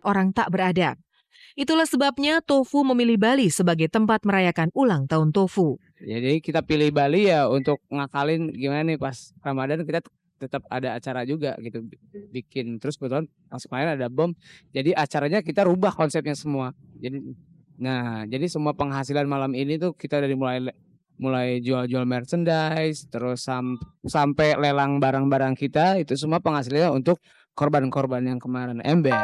orang tak beradab. Itulah sebabnya Tofu memilih Bali sebagai tempat merayakan ulang tahun Tofu. Jadi kita pilih Bali ya untuk ngakalin gimana nih pas Ramadan kita tetap ada acara juga gitu bikin. Terus kebetulan pas kemarin ada bom. Jadi acaranya kita rubah konsepnya semua. Jadi semua penghasilan malam ini tuh kita dari mulai jual-jual merchandise terus sampai lelang barang-barang kita itu semua penghasilannya untuk korban-korban yang kemarin ember.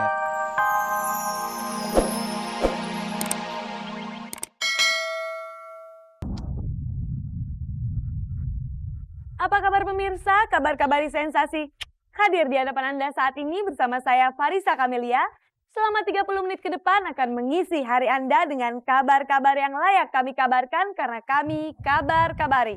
Apa kabar pemirsa? Kabar-kabar sensasi hadir di hadapan Anda saat ini bersama saya Farisa Kamelia. Selama 30 menit ke depan akan mengisi hari Anda dengan kabar-kabar yang layak kami kabarkan karena kami kabar-kabari.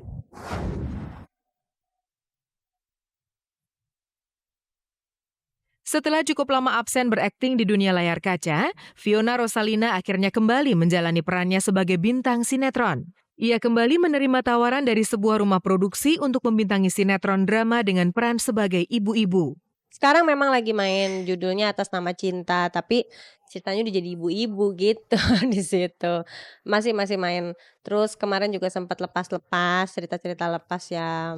Setelah cukup lama absen berakting di dunia layar kaca, Fiona Rosalina akhirnya kembali menjalani perannya sebagai bintang sinetron. Ia kembali menerima tawaran dari sebuah rumah produksi untuk membintangi sinetron drama dengan peran sebagai ibu-ibu. Sekarang memang lagi main judulnya Atas Nama Cinta, tapi ceritanya udah jadi ibu-ibu gitu di situ. Masih main. Terus kemarin juga sempat lepas-lepas cerita-cerita lepas yang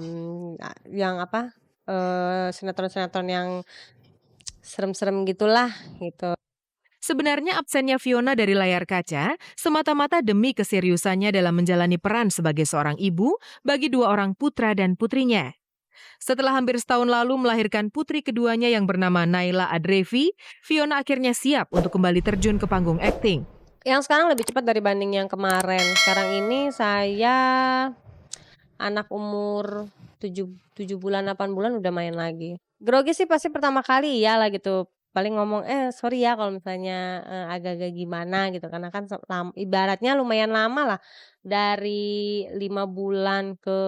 sinetron-sinetron yang serem-serem gitulah gitu. Sebenarnya absennya Fiona dari layar kaca semata-mata demi keseriusannya dalam menjalani peran sebagai seorang ibu bagi dua orang putra dan putrinya. Setelah hampir setahun lalu melahirkan putri keduanya yang bernama Naila Adrevi, Fiona akhirnya siap untuk kembali terjun ke panggung akting. Yang sekarang lebih cepat dibanding yang kemarin. Sekarang ini saya anak umur 7 bulan, 8 bulan udah main lagi. Grogi sih pasti pertama kali ya lah gitu. Paling ngomong sorry ya kalau misalnya agak-agak gimana gitu, karena kan ibaratnya lumayan lama lah dari 5 bulan ke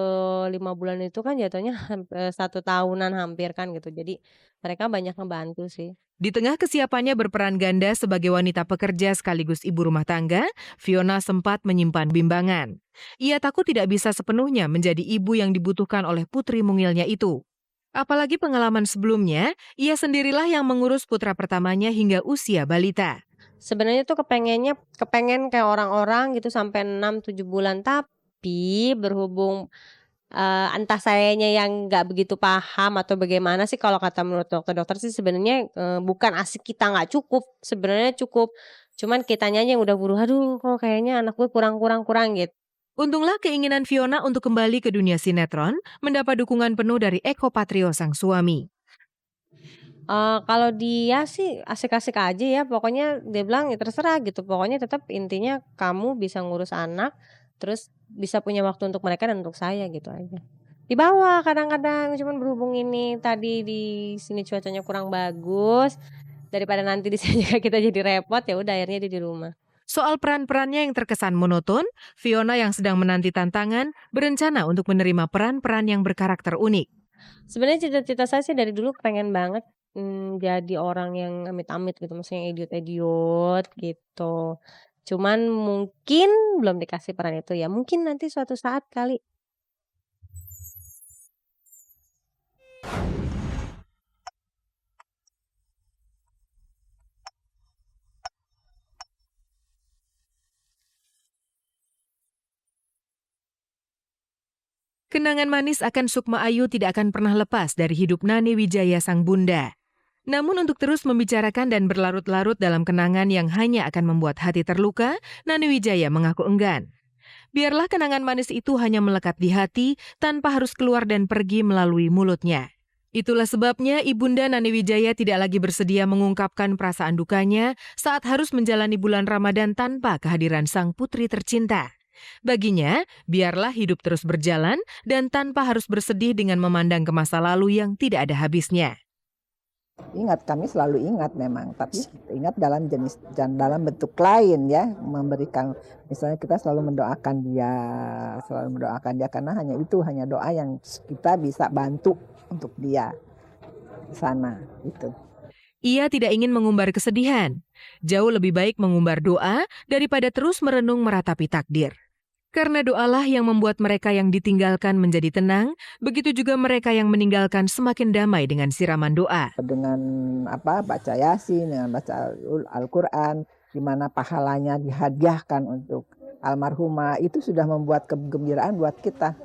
5 bulan itu kan jatuhnya 1 tahunan hampir kan gitu, jadi mereka banyak ngebantu sih. Di tengah kesiapannya berperan ganda sebagai wanita pekerja sekaligus ibu rumah tangga, Fiona sempat menyimpan bimbangan. Ia takut tidak bisa sepenuhnya menjadi ibu yang dibutuhkan oleh putri mungilnya itu. Apalagi pengalaman sebelumnya, ia sendirilah yang mengurus putra pertamanya hingga usia balita. Sebenarnya tuh kepengen kayak orang-orang gitu sampai 6-7 bulan, tapi berhubung entah sayanya yang nggak begitu paham atau bagaimana sih, kalau kata menurut dokter sih sebenarnya bukan asik kita nggak cukup, sebenarnya cukup. Cuman kitanya aja yang udah buru, aduh kok kayaknya anak gue kurang gitu. Untunglah keinginan Fiona untuk kembali ke dunia sinetron mendapat dukungan penuh dari Eko Patrio sang suami. Kalau dia sih asik-asik aja ya, pokoknya dia bilang ya terserah gitu, pokoknya tetap intinya kamu bisa ngurus anak, terus bisa punya waktu untuk mereka dan untuk saya gitu aja. Dibawa kadang-kadang, cuman berhubung ini tadi di sini cuacanya kurang bagus, daripada nanti di sini juga kita jadi repot, ya udah akhirnya dia di rumah. Soal peran-perannya yang terkesan monoton, Fiona yang sedang menanti tantangan berencana untuk menerima peran-peran yang berkarakter unik. Sebenarnya cita-cita saya sih dari dulu pengen banget jadi orang yang amit-amit gitu, maksudnya idiot-idiot gitu. Cuman mungkin belum dikasih peran itu ya, mungkin nanti suatu saat kali. Kenangan manis akan Sukma Ayu tidak akan pernah lepas dari hidup Nani Wijaya sang bunda. Namun untuk terus membicarakan dan berlarut-larut dalam kenangan yang hanya akan membuat hati terluka, Nani Wijaya mengaku enggan. Biarlah kenangan manis itu hanya melekat di hati tanpa harus keluar dan pergi melalui mulutnya. Itulah sebabnya Ibunda Nani Wijaya tidak lagi bersedia mengungkapkan perasaan dukanya saat harus menjalani bulan Ramadan tanpa kehadiran sang putri tercinta. Baginya, biarlah hidup terus berjalan dan tanpa harus bersedih dengan memandang ke masa lalu yang tidak ada habisnya. Ingat, kami selalu ingat memang, tapi ingat dalam bentuk lain ya, memberikan, misalnya kita selalu mendoakan dia karena hanya doa yang kita bisa bantu untuk dia di sana itu. Ia tidak ingin mengumbar kesedihan. Jauh lebih baik mengumbar doa daripada terus merenung meratapi takdir. Karena doalah yang membuat mereka yang ditinggalkan menjadi tenang, begitu juga mereka yang meninggalkan semakin damai dengan siraman doa. Dengan baca Yasin, dengan baca Al-Quran, di mana pahalanya dihadiahkan untuk almarhumah, itu sudah membuat kegembiraan buat kita.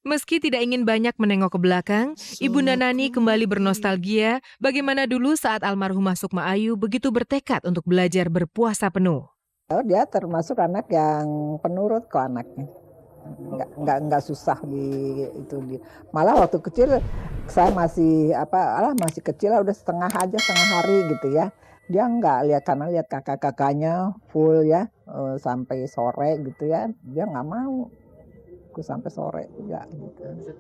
Meski tidak ingin banyak menengok ke belakang, Ibunda Nani kembali bernostalgia bagaimana dulu saat almarhumah Sukma Ayu begitu bertekad untuk belajar berpuasa penuh. Dia termasuk anak yang penurut kok anaknya. Nggak susah malah waktu kecil saya masih masih kecil udah setengah hari gitu ya. Dia nggak karena lihat kakak-kakaknya full ya sampai sore gitu ya, dia nggak mau aku sampai sore juga gitu.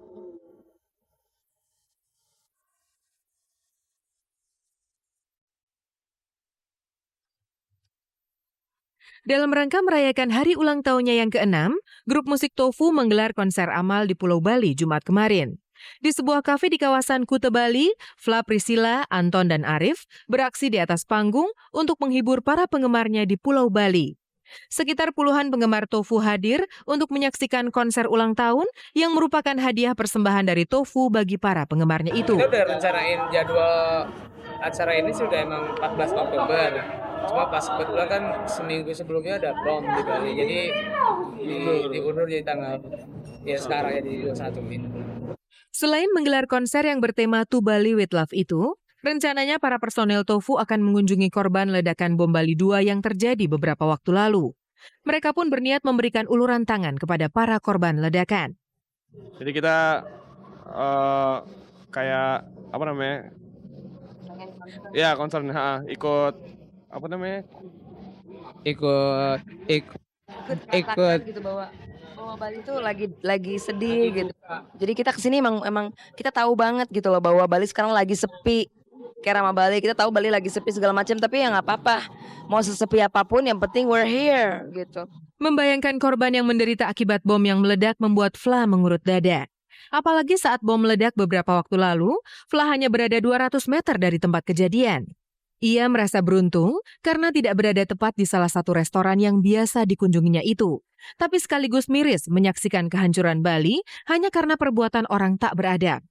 Dalam rangka merayakan hari ulang tahunnya yang ke-6, grup musik Tofu menggelar konser amal di Pulau Bali Jumat kemarin. Di sebuah kafe di kawasan Kuta Bali, Fla, Priscilla, Anton, dan Arif beraksi di atas panggung untuk menghibur para penggemarnya di Pulau Bali. Sekitar puluhan penggemar Tofu hadir untuk menyaksikan konser ulang tahun yang merupakan hadiah persembahan dari Tofu bagi para penggemarnya itu. Kita udah rencanain jadwal acara ini sudah emang 14 Oktober. Cuma pas kebetulan kan seminggu sebelumnya ada prom di Bali, jadi diundur jadi tanggal sekarang ya di 21 ini. Selain menggelar konser yang bertema To Bali with Love itu, rencananya para personel Tofu akan mengunjungi korban ledakan bom Bali 2 yang terjadi beberapa waktu lalu. Mereka pun berniat memberikan uluran tangan kepada para korban ledakan. Jadi kita kayak ya concern ikut ikut gitu bahwa Bali itu lagi sedih gitu. Jadi kita kesini emang kita tahu banget gitu loh bahwa Bali sekarang lagi sepi. Kayak Rama Bali, kita tahu Bali lagi sepi segala macam, tapi ya nggak apa-apa. Mau sesepi apapun, yang penting we're here gitu. Membayangkan korban yang menderita akibat bom yang meledak membuat Fla mengurut dada. Apalagi saat bom meledak beberapa waktu lalu, Fla hanya berada 200 meter dari tempat kejadian. Ia merasa beruntung karena tidak berada tepat di salah satu restoran yang biasa dikunjunginya itu. Tapi sekaligus miris menyaksikan kehancuran Bali hanya karena perbuatan orang tak beradab.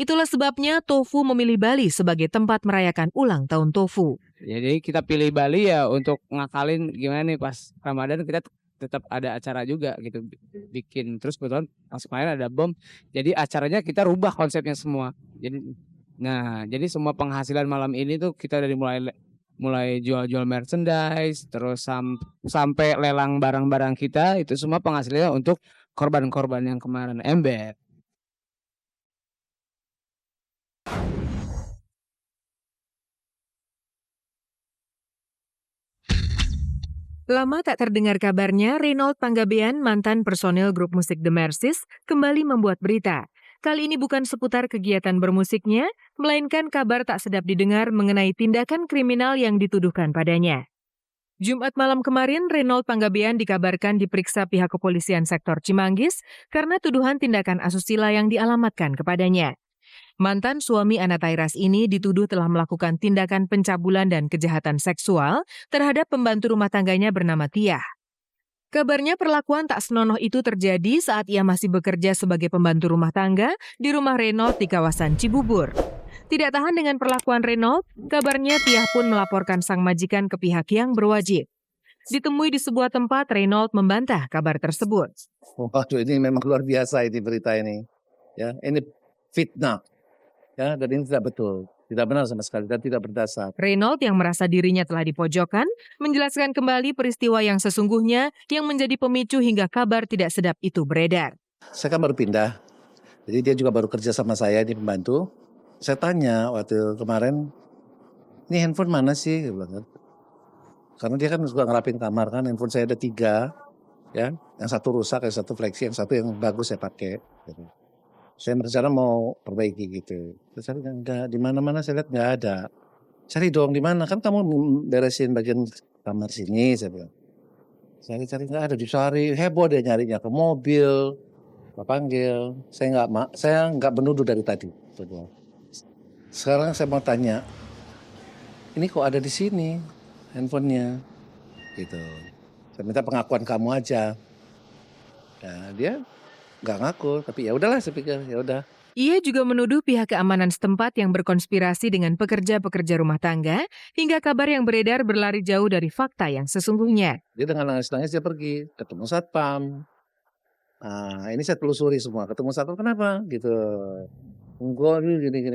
Itulah sebabnya Tofu memilih Bali sebagai tempat merayakan ulang tahun Tofu. Jadi kita pilih Bali ya untuk ngakalin gimana nih pas Ramadan kita tetap ada acara juga gitu bikin. Terus kebetulan pas kemarin ada bom, jadi acaranya kita rubah konsepnya semua. Jadi semua penghasilan malam ini tuh kita dari mulai jual-jual merchandise, terus sampai lelang barang-barang kita, itu semua penghasilannya untuk korban-korban yang kemarin ember. Lama tak terdengar kabarnya, Reynold Panggabean, mantan personil grup musik The Mercies, kembali membuat berita. Kali ini bukan seputar kegiatan bermusiknya, melainkan kabar tak sedap didengar mengenai tindakan kriminal yang dituduhkan padanya. Jumat malam kemarin, Reynold Panggabean dikabarkan diperiksa pihak kepolisian sektor Cimanggis karena tuduhan tindakan asusila yang dialamatkan kepadanya. Mantan suami Ana Tairas ini dituduh telah melakukan tindakan pencabulan dan kejahatan seksual terhadap pembantu rumah tangganya bernama Tiah. Kabarnya perlakuan tak senonoh itu terjadi saat ia masih bekerja sebagai pembantu rumah tangga di rumah Reynold di kawasan Cibubur. Tidak tahan dengan perlakuan Reynold, kabarnya Tiah pun melaporkan sang majikan ke pihak yang berwajib. Ditemui di sebuah tempat, Reynold membantah kabar tersebut. Waduh, ini memang luar biasa ini berita ini. Ya, ini fitnah. Ya, dan ini tidak betul. Tidak benar sama sekali dan tidak berdasar. Reynold yang merasa dirinya telah dipojokkan, menjelaskan kembali peristiwa yang sesungguhnya yang menjadi pemicu hingga kabar tidak sedap itu beredar. Saya kan baru pindah. Jadi dia juga baru kerja sama saya, ini pembantu. Saya tanya waktu kemarin, ini handphone mana sih? Karena dia kan suka ngerapin kamar kan, handphone saya ada 3. Ya, yang satu rusak, yang satu fleksi, yang satu yang bagus saya pakai. Gitu. Saya berencana mau perbaiki gitu. Terus saya enggak, di mana-mana saya lihat enggak ada. Cari dong di mana? Kan kamu beresin bagian kamar sini, saya bilang. Cari enggak ada, dicari. Heboh dia nyarinya ke mobil. Saya panggil. Saya enggak menuduh dari tadi. Sekarang saya mau tanya. Ini kok ada di sini handphonenya? Gitu. Saya minta pengakuan kamu aja. Ya, dia nggak ngaku, tapi ya udahlah saya pikir, ya udah. Ia juga menuduh pihak keamanan setempat yang berkonspirasi dengan pekerja-pekerja rumah tangga hingga kabar yang beredar berlari jauh dari fakta yang sesungguhnya. Dia dengan nangis-nangis dia pergi, ketemu satpam. Nah, ini saya telusuri semua, ketemu satpam kenapa gitu. Enggak, gini.